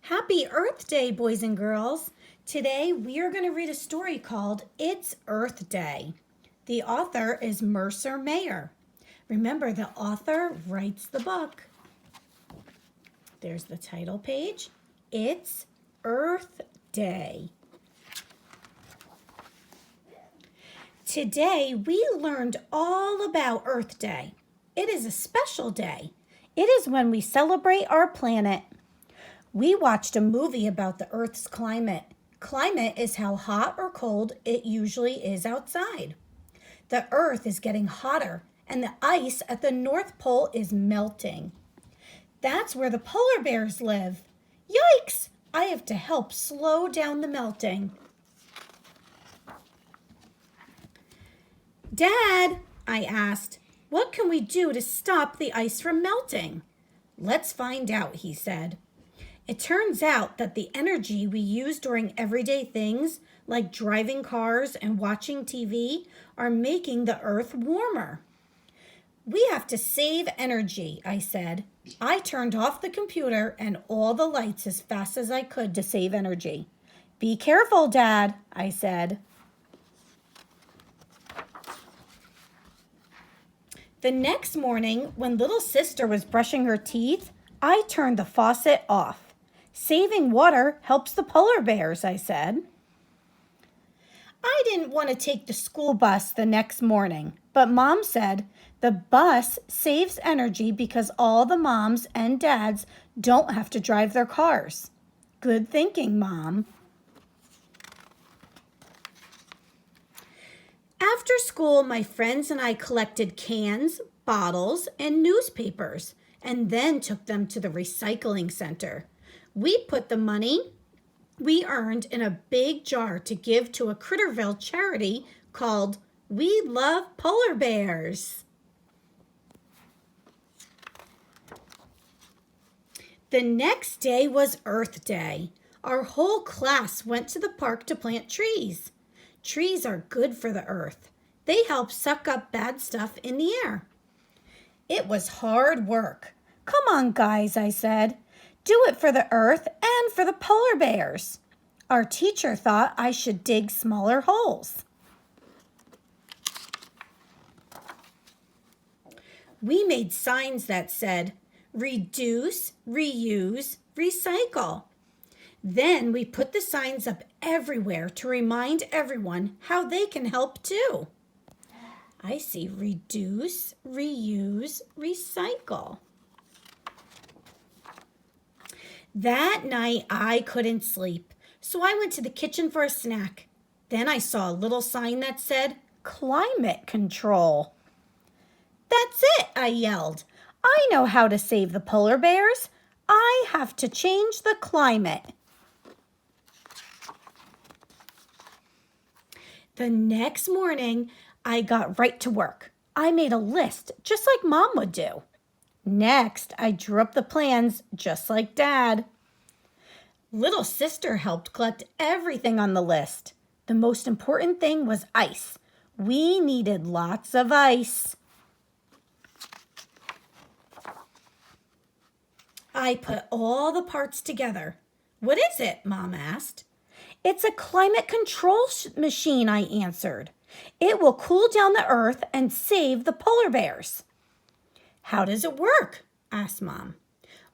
Happy Earth Day, boys and girls. Today we are going to read a story called It's Earth Day. The author is Mercer Mayer. Remember, the author writes the book. There's the title page. It's Earth Day. Today we learned all about Earth Day. It is a special day. It is when we celebrate our planet. We watched a movie about the Earth's climate. Climate is how hot or cold it usually is outside. The Earth is getting hotter, and the ice at the North Pole is melting. That's where the polar bears live. Yikes! I have to help slow down the melting. Dad, I asked, what can we do to stop the ice from melting? Let's find out, he said. It turns out that the energy we use during everyday things, like driving cars and watching TV, are making the earth warmer. We have to save energy, I said. I turned off the computer and all the lights as fast as I could to save energy. Be careful, Dad, I said. The next morning, when little sister was brushing her teeth, I turned the faucet off. Saving water helps the polar bears, I said. I didn't want to take the school bus the next morning, but Mom said the bus saves energy because all the moms and dads don't have to drive their cars. Good thinking, Mom. After school, my friends and I collected cans, bottles, and newspapers, and then took them to the recycling center. We put the money we earned in a big jar to give to a Critterville charity called We Love Polar Bears. The next day was Earth Day. Our whole class went to the park to plant trees. Trees are good for the earth. They help suck up bad stuff in the air. It was hard work. Come on, guys, I said. Do it for the earth and for the polar bears. Our teacher thought I should dig smaller holes. We made signs that said, reduce, reuse, recycle. Then we put the signs up everywhere to remind everyone how they can help too. I see reduce, reuse, recycle. That night, I couldn't sleep, so I went to the kitchen for a snack. Then I saw a little sign that said, climate control. That's it, I yelled. I know how to save the polar bears. I have to change the climate. The next morning, I got right to work. I made a list, just like Mom would do. Next, I drew up the plans just like Dad. Little sister helped collect everything on the list. The most important thing was ice. We needed lots of ice. I put all the parts together. What is it? Mom asked. It's a climate control machine, I answered. It will cool down the earth and save the polar bears. How does it work? Asked Mom.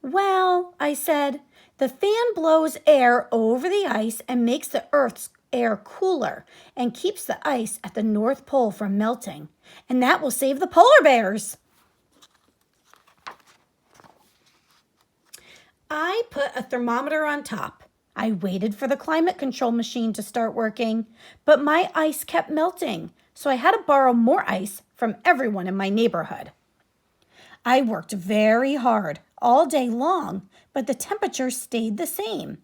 Well, I said, the fan blows air over the ice and makes the Earth's air cooler and keeps the ice at the North Pole from melting. And that will save the polar bears. I put a thermometer on top. I waited for the climate control machine to start working, but my ice kept melting, so I had to borrow more ice from everyone in my neighborhood. I worked very hard all day long, but the temperature stayed the same.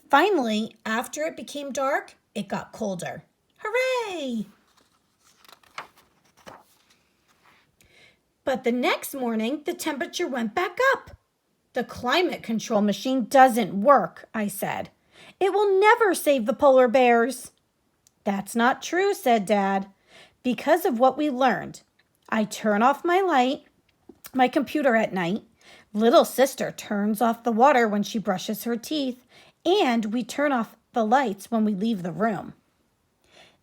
Finally, after it became dark, it got colder. Hooray! But the next morning, the temperature went back up. The climate control machine doesn't work, I said. It will never save the polar bears. That's not true, said Dad. Because of what we learned, I turn off my computer at night, Little sister turns off the water when she brushes her teeth, and we turn off the lights when we leave the room.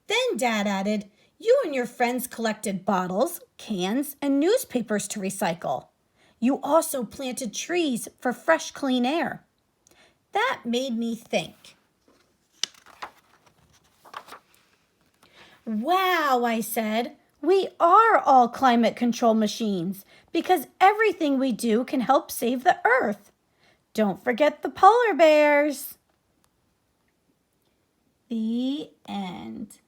Then Dad added, you and your friends collected bottles, cans, and newspapers to recycle. You also planted trees for fresh, clean air. That made me think. Wow, I said, we are all climate control machines because everything we do can help save the earth. Don't forget the polar bears. The end.